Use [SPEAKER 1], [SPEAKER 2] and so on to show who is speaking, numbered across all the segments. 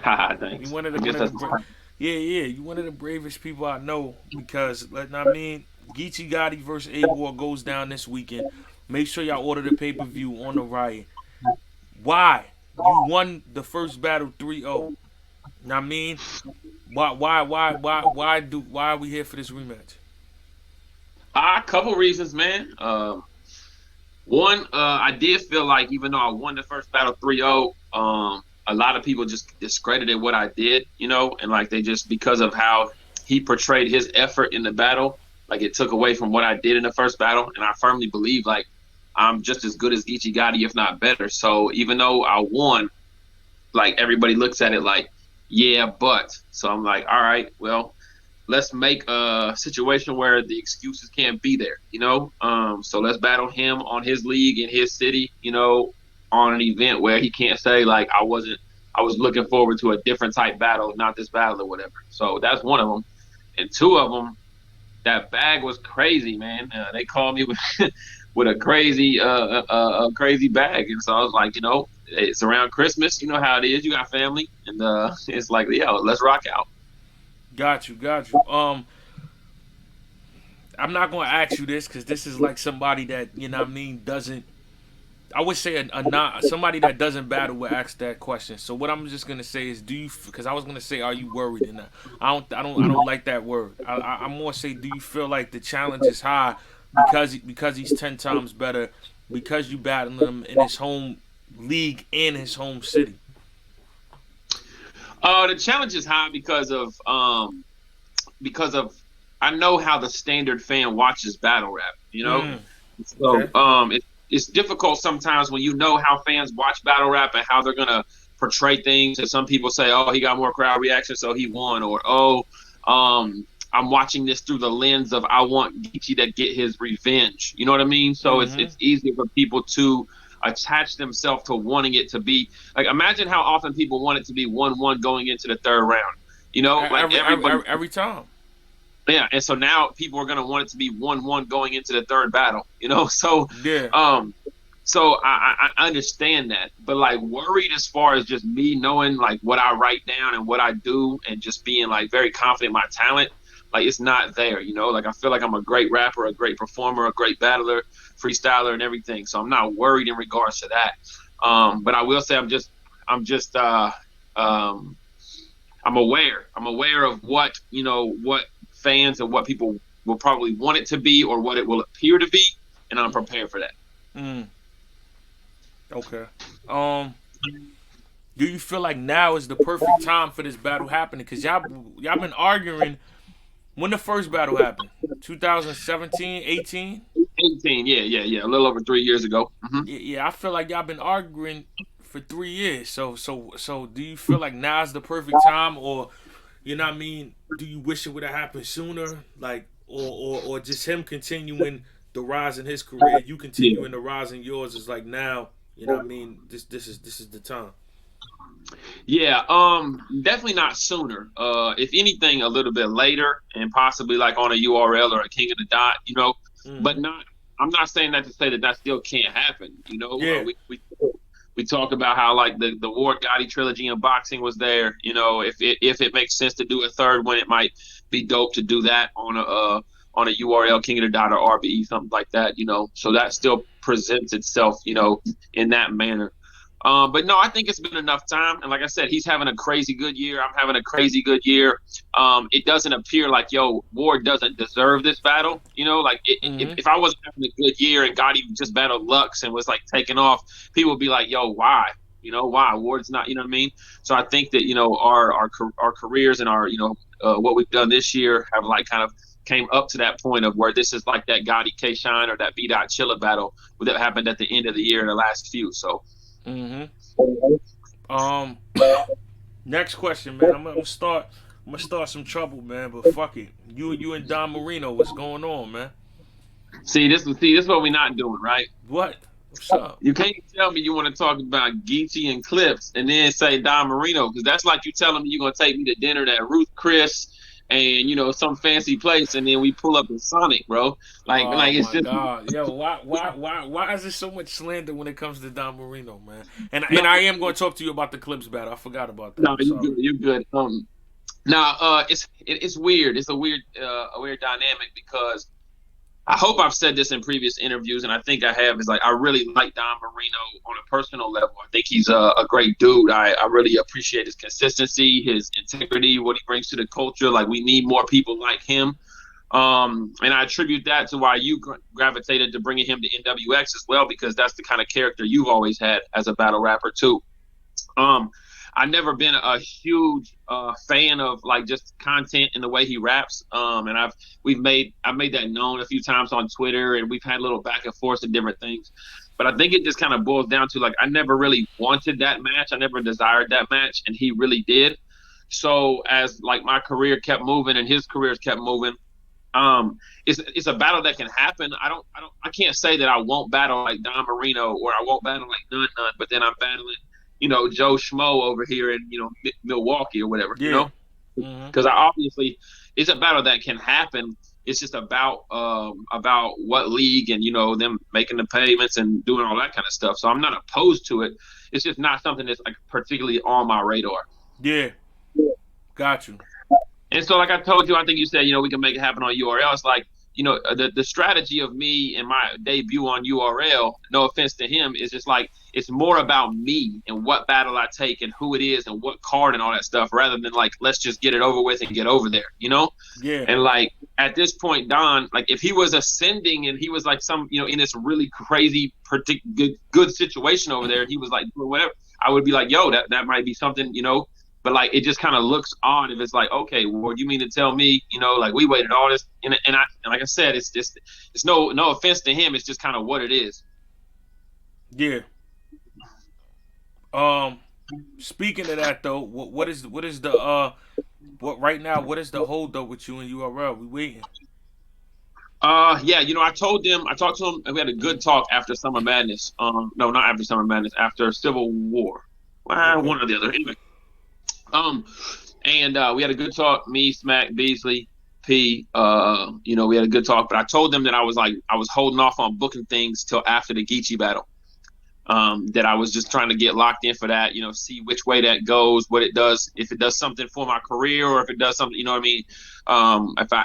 [SPEAKER 1] You
[SPEAKER 2] Thanks.
[SPEAKER 1] one of
[SPEAKER 2] I
[SPEAKER 1] the
[SPEAKER 2] guess that's
[SPEAKER 1] yeah, yeah. You one of the bravest people I know because, like, I mean, Geechi Gotti versus A War goes down this weekend. Make sure y'all order the pay per view on the riot. Why? You won the first battle 3-0. Now, I mean, why are we here for this rematch?
[SPEAKER 2] a couple reasons, man. One, I did feel like even though I won the first battle 3-0, a lot of people just discredited what I did, and like they just because of how he portrayed his effort in the battle, like it took away from what I did in the first battle. And I firmly believe like I'm just as good as Geechi Gotti, if not better. So even though I won, like everybody looks at it like, yeah, but. So I'm like, all right, well, let's make a situation where the excuses can't be there. So let's battle him on his league in his city, on an event where he can't say like I was looking forward to a different type battle, not this battle or whatever. So that's one of them, and two of them, that bag was crazy, man. They called me with with a crazy bag, and so I was like, it's around Christmas, you know how it is. You got family, and it's like, yeah, let's rock out.
[SPEAKER 1] Got you, got you. I'm not gonna ask you this because this is like somebody that what I mean doesn't. I would say a not somebody that doesn't battle would ask that question. So what I'm just gonna say is, do you? Because I was gonna say, are you worried? And I don't like that word. I'm more say, do you feel like the challenge is high because he's 10 times better because you battling him in his home league and his home city.
[SPEAKER 2] The challenge is high because of I know how the standard fan watches battle rap.
[SPEAKER 1] Mm,
[SPEAKER 2] So
[SPEAKER 1] okay.
[SPEAKER 2] it's difficult sometimes when you know how fans watch battle rap and how they're gonna portray things. And some people say, "Oh, he got more crowd reaction, so he won," or "Oh, I'm watching this through the lens of I want Geechee to get his revenge." You know what I mean? So
[SPEAKER 1] Mm-hmm.
[SPEAKER 2] it's easier for people to attach themselves to wanting it to be like. Imagine how often people want it to be 1-1 going into the third round. Like everybody.
[SPEAKER 1] Every time.
[SPEAKER 2] Yeah, and so now people are going to want it to be 1-1 going into the third battle. So
[SPEAKER 1] Yeah.
[SPEAKER 2] um I understand that, but like worried as far as just me knowing like what I write down and what I do and just being like very confident in my talent, like it's not there. Like I feel like I'm a great rapper, a great performer, a great battler, freestyler, and everything. So I'm not worried in regards to that. But I will say I'm just um I'm aware. I'm aware of what fans and what people will probably want it to be or what it will appear to be, and I'm prepared for that.
[SPEAKER 1] Mm, okay. Um. Do you feel like now is the perfect time for this battle happening? Cause y'all been arguing when the first battle happened, 2017, 18.
[SPEAKER 2] 18, yeah, yeah, yeah, a little over 3 years ago.
[SPEAKER 1] Yeah, yeah. I feel like y'all been arguing for 3 years. So do you feel like now's the perfect time, or what I mean? Do you wish it would have happened sooner, like, or just him continuing the rise in his career, you
[SPEAKER 2] Yeah.
[SPEAKER 1] continuing the rise in yours is like now. I mean? This is the time.
[SPEAKER 2] Yeah, definitely not sooner. If anything, a little bit later, and possibly like on a URL or a King of the Dot, but
[SPEAKER 1] Mm-hmm.
[SPEAKER 2] not. I'm not saying that to say that still can't happen.
[SPEAKER 1] Yeah.
[SPEAKER 2] We talk about how like the Ward Gotti trilogy in boxing was there. If it makes sense to do a third one, it might be dope to do that on a URL King of the Dot or RBE something like that. So that still presents itself. In that manner. But no, I think it's been enough time. And like I said, he's having a crazy good year. I'm having a crazy good year. It doesn't appear like, yo, Ward doesn't deserve this battle. Like
[SPEAKER 1] Mm-hmm.
[SPEAKER 2] if I wasn't having a good year and Gotti just battled Lux and was like taking off, people would be like, yo, why? Why Ward's not? You know what I mean? So I think that our careers and our what we've done this year have like kind of came up to that point of where this is like that Gotti K Shine or that B Dot Chilla battle that happened at the end of the year in the last few. So
[SPEAKER 1] Mm-hmm. Um. Next question, man. I'm gonna start. I'm gonna start some trouble, man. But fuck it. You and Don Marino, what's going on, man?
[SPEAKER 2] see this is what we're not doing, right?
[SPEAKER 1] What? What's up?
[SPEAKER 2] You can't tell me you want to talk about Geechi and Clips and then say Don Marino because that's like you telling me you're gonna take me to dinner at Ruth Chris and some fancy place, and then we pull up in Sonic, bro.
[SPEAKER 1] Oh
[SPEAKER 2] Like it's
[SPEAKER 1] my
[SPEAKER 2] just
[SPEAKER 1] God, yo, why is there so much slander when it comes to Don Marino, man? And
[SPEAKER 2] no,
[SPEAKER 1] I am going to talk to you about the Clips battle. I forgot about that.
[SPEAKER 2] no,
[SPEAKER 1] I'm
[SPEAKER 2] you're good,
[SPEAKER 1] sorry.
[SPEAKER 2] you're good. Now, it's weird. It's a weird dynamic because I hope I've said this in previous interviews, and I think I have. Is like I really like Don Marino on a personal level. I think he's a great dude. I really appreciate his consistency, his integrity, what he brings to the culture. Like we need more people like him. And I attribute that to why you gravitated to bringing him to NWX as well, because that's the kind of character you've always had as a battle rapper too. Um, I've never been a huge fan of like just content in the way he raps. And I've made that known a few times on Twitter, and we've had little back and forth and different things. But I think it just kind of boils down to like I never really wanted that match. I never desired that match, and he really did. So as like my career kept moving and his careers kept moving, it's a battle that can happen. I can't say that I won't battle like Don Marino or I won't battle like None, but then I'm battling, Joe Schmo over here in Milwaukee or whatever,
[SPEAKER 1] Yeah. Hmm.
[SPEAKER 2] because I obviously it's a battle that can happen. It's just about what league and them making the payments and doing all that kind of stuff. So I'm not opposed to it. It's just not something that's like particularly on my radar.
[SPEAKER 1] Yeah. Got you.
[SPEAKER 2] And so, like I told you, I think you said, we can make it happen on URL. It's like, the strategy of me and my debut on URL, no offense to him, is just like, it's more about me and what battle I take and who it is and what card and all that stuff, rather than like, let's just get it over with and get over there.
[SPEAKER 1] Yeah.
[SPEAKER 2] And like, at this point, Don, like, if he was ascending and he was like some, in this really crazy, good situation over there, and he was like doing whatever, I would be like, yo, that might be something. But like it just kind of looks odd if it's like, okay, well, you mean to tell me, like we waited all this, and like I said, it's no offense to him, it's just kind of what it is.
[SPEAKER 1] Yeah. Um. Speaking of that though, what is the what right now? What is the hold up with you and URL? We waiting.
[SPEAKER 2] Yeah, I talked to him, and we had a good talk after Summer Madness. No, not after Summer Madness, after Civil War. Well,
[SPEAKER 1] Okay.
[SPEAKER 2] one or the other. Anyway, Um, and we had a good talk. Me, Smack, Beasley, P. We had a good talk. But I told them that I was holding off on booking things till after the Geechi battle. That I was just trying to get locked in for that. See which way that goes, what it does, if it does something for my career, or if it does something. You know what I mean?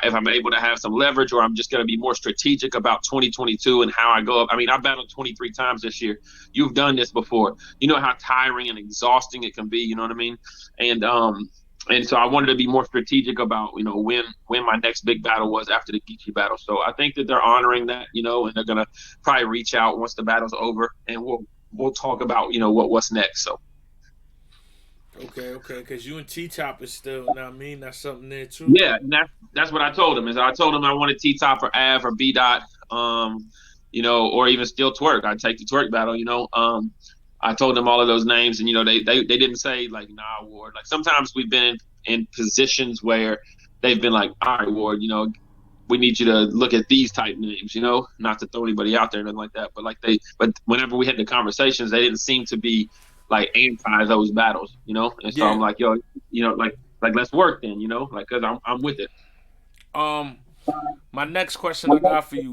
[SPEAKER 2] If I'm able to have some leverage, or I'm just going to be more strategic about 2022 and how I go up. I mean, I battled 23 times this year. You've done this before. You know how tiring and exhausting it can be. You know what I mean? And so I wanted to be more strategic about when my next big battle was after the Geechi battle. So I think that they're honoring that, and they're gonna probably reach out once the battle's over, and we'll talk about what's next. So
[SPEAKER 1] Okay. Because you and T Top is still. You know what I mean? That's something there too.
[SPEAKER 2] yeah, and that's what I told him. Is I told him I wanted T Top or Av or B Dot, or even Still Twerk. I'd take the Twerk battle. I told them all of those names, and they didn't say like, nah, Ward. Like sometimes we've been in positions where they've been like, all right, Ward, we need you to look at these type names, not to throw anybody out there, nothing like that. But whenever we had the conversations, they didn't seem to be like anti those battles. And so
[SPEAKER 1] Yeah.
[SPEAKER 2] I'm like, yo, like let's work then, like because I'm with it.
[SPEAKER 1] Um. My next question I got for you.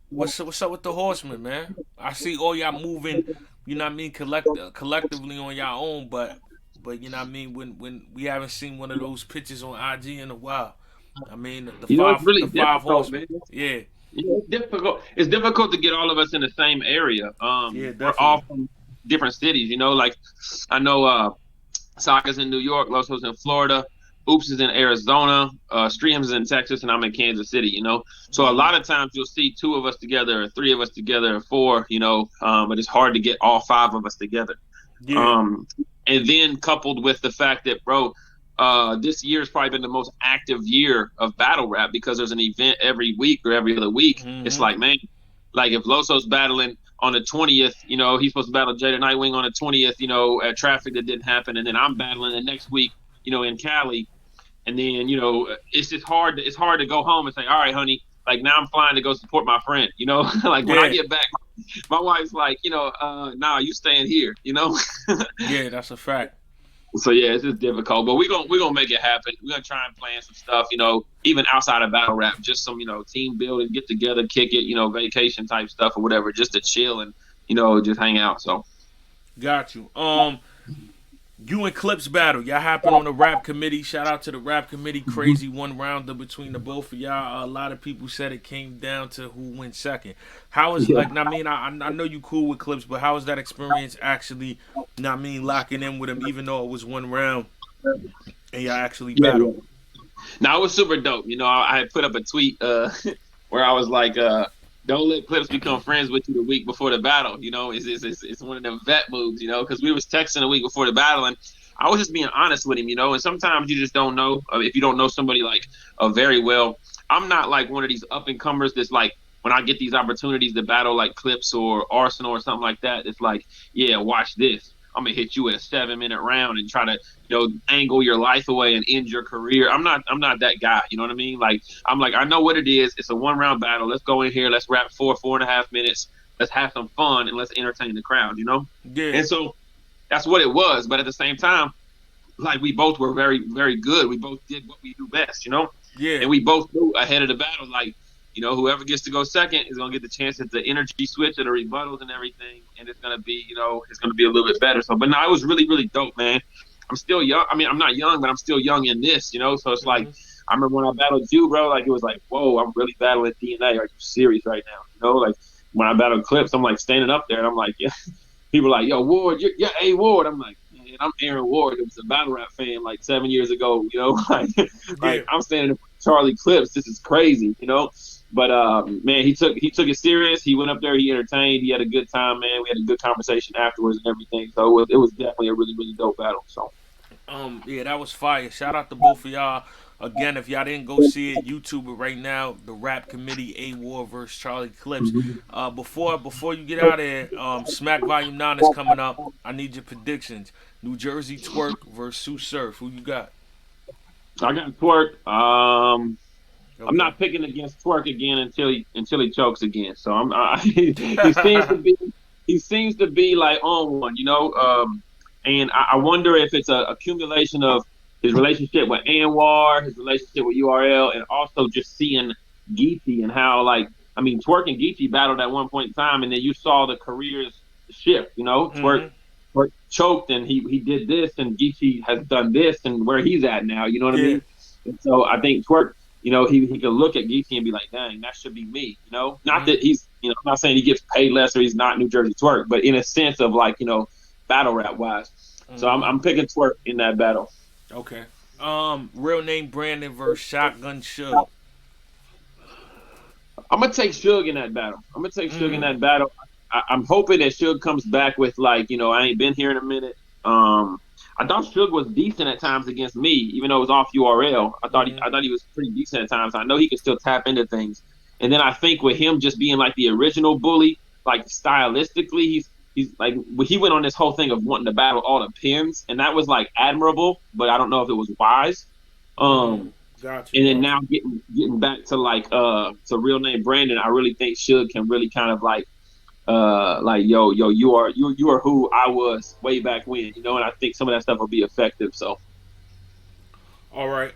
[SPEAKER 1] What's up with the horsemen, man? I see all y'all moving. You know what I mean? Collectively on y'all own, but you know what I mean. When we haven't seen one of those pictures on IG in a while. I mean
[SPEAKER 2] It's really
[SPEAKER 1] the five
[SPEAKER 2] difficult,
[SPEAKER 1] horsemen.
[SPEAKER 2] man.
[SPEAKER 1] Yeah.
[SPEAKER 2] It's difficult. It's difficult to get all of us in the same area.
[SPEAKER 1] Yeah.
[SPEAKER 2] We're all
[SPEAKER 1] Definitely.
[SPEAKER 2] from different cities. Like I know Saka's in New York, Loso's in Florida, Oops is in Arizona, Streams is in Texas, and I'm in Kansas City. So a
[SPEAKER 1] Hmm.
[SPEAKER 2] lot of times you'll see two of us together, or three of us together, or four. But it's hard to get all five of us together.
[SPEAKER 1] Yeah.
[SPEAKER 2] Um, and then coupled with the fact that, bro, this year has probably been the most active year of battle rap because there's an event every week or every other week. It's
[SPEAKER 1] Hmm.
[SPEAKER 2] like, man, like if Loso's battling on the 20th, he's supposed to battle Jada Nightwing on the 20th, at Traffic that didn't happen, and then I'm battling the next week, in Cali, and then it's just hard. It's hard to go home and say, all right, honey, like now I'm flying to go support my friend. Like when I
[SPEAKER 1] Yeah.
[SPEAKER 2] get back, my wife's like, nah, you staying here.
[SPEAKER 1] Yeah. That's a fact.
[SPEAKER 2] So yeah, it's just difficult, but we're gonna make it happen. We're gonna try and plan some stuff, even outside of battle rap, just some team building, get together, kick it, vacation type stuff or whatever, just to chill and just hang out. So
[SPEAKER 1] Got you. You and Clips battle. Y'all happen on the rap committee. Shout out to the rap committee. Crazy one rounder between the both of y'all. A lot of people said it came down to who went second. How is
[SPEAKER 2] yeah,
[SPEAKER 1] like? I mean, I know you cool with Clips, but how was that experience actually? Locking in with him, even though it was one round and y'all actually battled.
[SPEAKER 2] yeah. Now it was super dope. I had put up a tweet where I was like, "Don't let Clips become friends with you the week before the battle." It's one of them vet moves. Because we was texting a week before the battle, and I was just being honest with him. And sometimes you just don't know if you don't know somebody like very well. I'm not like one of these up and comers that's like when I get these opportunities to battle like Clips or Arsenal or something like that. It's like, yeah, watch this. I'm gonna hit you at a 7 minute round and try to angle your life away and end your career. I'm not that guy. You know what I mean? Like I'm like I know what it is. It's a 1 round battle. Let's go in here. Let's rap 4.5 minutes. Let's have some fun and let's entertain the crowd.
[SPEAKER 1] Yeah,
[SPEAKER 2] And so that's what it was. But at the same time, like we both were very very good. We both did what we do best.
[SPEAKER 1] yeah.
[SPEAKER 2] And we both knew ahead of the battle like. Whoever gets to go second is gonna get the chance at the energy switch and the rebuttals and everything, and it's gonna be, it's gonna be a little bit better. So, but no, it was really, really dope, man. I'm still young. I mean, I'm not young, but I'm still young in this. So it's like
[SPEAKER 1] Hmm.
[SPEAKER 2] I remember when I battled you, bro. Like it was like, whoa, I'm really battling DNA. Are you serious right now? Like when I battled Clips, I'm like standing up there, and I'm like, yeah. People are like, yo, Ward, you're A Ward. I'm like, man, I'm Aaron Ward. It was a battle rap fan like 7 years ago.
[SPEAKER 1] Yeah.
[SPEAKER 2] Like I'm standing in front of Charlie Clips. This is crazy. But man, he took it serious. He went up there. He entertained. He had a good time, man. We had a good conversation afterwards and everything. So it was definitely a really really dope battle. So
[SPEAKER 1] Yeah, that was fire. Shout out to both of y'all. Again, if y'all didn't go see it, YouTube it right now. The Rap Committee A War versus Charlie Clips. Before you get out of here, Smack Volume 9 is coming up. I need your predictions. New Jersey Twerk versus Sue Surf. Who you got?
[SPEAKER 2] I got Twerk. I'm
[SPEAKER 1] Okay.
[SPEAKER 2] not picking against Twerk again until he chokes again. So he seems to be like on one. And I wonder if it's a accumulation of his relationship with Anwar, his relationship with URL, and also just seeing Geechi and how Twerk and Geechi battled at one point in time, and then you saw the careers shift. Twerk
[SPEAKER 1] Mm-hmm.
[SPEAKER 2] Twerk choked and he did this, and Geechi has done this, and where he's at now. You know what I
[SPEAKER 1] Yeah.
[SPEAKER 2] mean? And so I think Twerk he could look at Geechi and be like, dang, that should be me. Not
[SPEAKER 1] Mm-hmm.
[SPEAKER 2] that I'm not saying he gets paid less or he's not New Jersey Twerk, but in a sense of battle rap wise. So I'm,
[SPEAKER 1] Mm-hmm.
[SPEAKER 2] I'm picking Twerk in that battle.
[SPEAKER 1] Okay. Real name Brandon versus Shotgun Suge.
[SPEAKER 2] I'm gonna take Suge in that battle. I'm gonna take Suge in
[SPEAKER 1] Mm-hmm.
[SPEAKER 2] that battle. I'm hoping that Suge comes back with I ain't been here in a minute. I thought Suge was decent at times against me, even though it was off URL. I thought he,
[SPEAKER 1] Mm-hmm.
[SPEAKER 2] I thought he was pretty decent at times. I know he can still tap into things. And then I think with him just being like the original bully, like stylistically, he's like he went on this whole thing of wanting to battle all the pins, and that was like admirable, but I don't know if it was wise.
[SPEAKER 1] Mm-hmm.
[SPEAKER 2] Um,
[SPEAKER 1] Got you.
[SPEAKER 2] and then
[SPEAKER 1] Got
[SPEAKER 2] now
[SPEAKER 1] you.
[SPEAKER 2] getting back to to real name Brandon, I really think Suge can really kind of like yo you are who I was way back when, and I think some of that stuff will be effective. So
[SPEAKER 1] All right.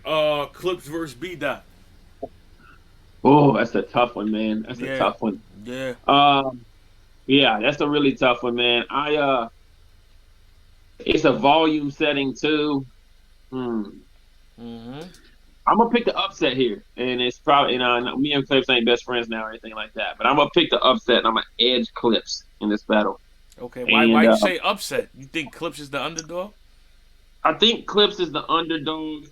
[SPEAKER 1] Clips versus B Dot.
[SPEAKER 2] oh, that's a tough one, man. That's a
[SPEAKER 1] Yeah.
[SPEAKER 2] tough one.
[SPEAKER 1] Yeah.
[SPEAKER 2] Um, yeah, that's a really tough one, man. It's a volume setting too. Hmm.
[SPEAKER 1] Mm-hmm.
[SPEAKER 2] I'm gonna pick the upset here, and it's probably me and Clips ain't best friends now or anything like that, but I'm gonna pick the upset, and I'm gonna edge Clips in this battle.
[SPEAKER 1] Okay. Why
[SPEAKER 2] And
[SPEAKER 1] you say upset? You think Clips is the underdog?
[SPEAKER 2] I think Clips is the underdog.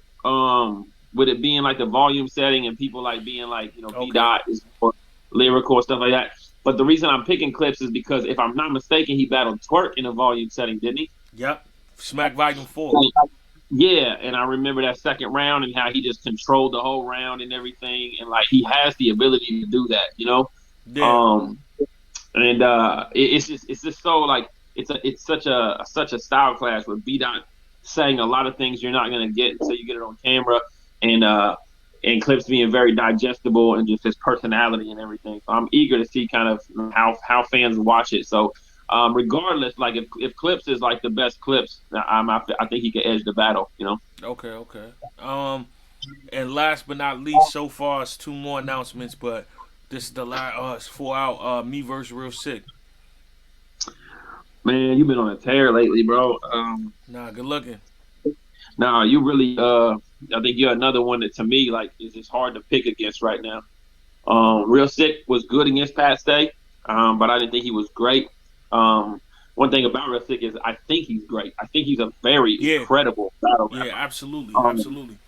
[SPEAKER 2] With it being like the volume setting and people like being like, B
[SPEAKER 1] Okay.
[SPEAKER 2] Dot is more lyrical and stuff like that. But the reason I'm picking Clips is because if I'm not mistaken, he battled Twerk in a volume setting, didn't he?
[SPEAKER 1] Yep. Smack Volume 4.
[SPEAKER 2] Yeah, and I remember that second round and how he just controlled the whole round and everything, and like he has the ability to do that.
[SPEAKER 1] Yeah.
[SPEAKER 2] Um, and it's just so like it's such a style clash with B Dot saying a lot of things you're not gonna get until you get it on camera, and Clips being very digestible and just his personality and everything. So I'm eager to see kind of how fans watch it. So Regardless, like if Clips is like the best Clips, I think he can edge the battle. You know.
[SPEAKER 1] Okay, okay. And last but not least, so far it's two more announcements, but this is the last. It's 4 out. Me versus Real Sick.
[SPEAKER 2] Man, you've been on a tear lately, bro.
[SPEAKER 1] Nah, good looking.
[SPEAKER 2] Nah, you really. I think you're another one that to me like is just hard to pick against right now. Real Sick was good against Pat Stay, but I didn't think he was great. One thing about Real Sick is I think he's great. I think he's a very
[SPEAKER 1] Yeah,
[SPEAKER 2] incredible battle
[SPEAKER 1] yeah,
[SPEAKER 2] rapper.
[SPEAKER 1] absolutely,
[SPEAKER 2] Um,
[SPEAKER 1] absolutely.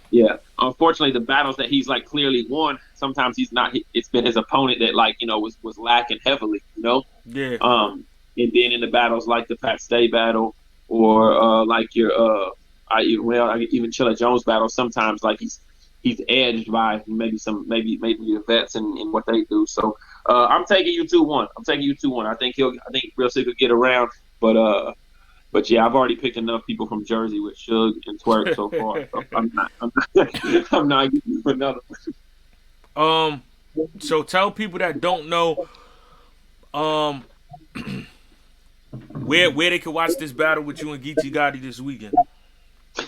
[SPEAKER 2] yeah. Unfortunately, the battles that he's like clearly won, sometimes he's not. It's been his opponent that like was lacking heavily.
[SPEAKER 1] Yeah,
[SPEAKER 2] And then in the battles like the Pat Stay battle or like your even Chilla Jones battle, sometimes like he's edged by maybe the vets and what they do. So I'm taking you 2-1. I'm taking you 2-1. I think Real Sick will get around, but yeah, I've already picked enough people from Jersey with Suge and Twerk so far. So I'm not getting you another.
[SPEAKER 1] um. So tell people that don't know, um, where they can watch this battle with you and Geechi Gotti this weekend.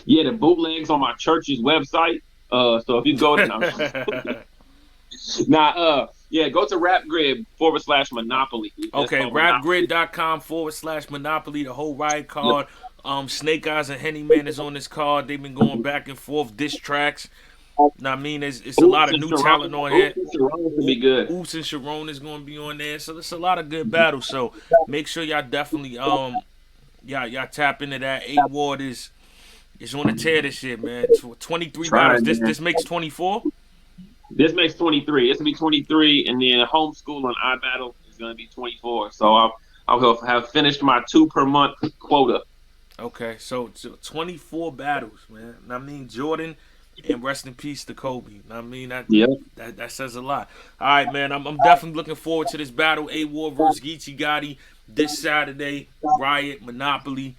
[SPEAKER 2] Yeah, the bootlegs on my church's website. So if you go to now, yeah, go to rapgrid /Monopoly. That's
[SPEAKER 1] Okay,
[SPEAKER 2] called Monopoly.
[SPEAKER 1] rapgrid.com/Monopoly. The whole riot
[SPEAKER 2] Yep.
[SPEAKER 1] card. Snake Eyes and Henny Man is on this card. They've been going back and forth diss tracks. Know what I mean, it's a lot of new talent on here.
[SPEAKER 2] Oops and Sharon to be good.
[SPEAKER 1] Oops and Sharon is going to be on there, so it's a lot of good battles. So make sure y'all definitely y'all tap into that. A Ward is on the tear this shit, man. 23 battles.
[SPEAKER 2] Trying, man.
[SPEAKER 1] This makes 24.
[SPEAKER 2] This makes 23. It's gonna be 23, and then homeschool and iBattle is gonna be 24. So I'll have finished my 2 per month quota.
[SPEAKER 1] Okay, so 24 battles, man. I mean, Jordan, and rest in peace to Kobe. I mean,
[SPEAKER 2] Yeah.
[SPEAKER 1] that says a lot. All right, man. I'm definitely looking forward to this battle. A War versus Geechi Gotti this Saturday. Riot, Monopoly.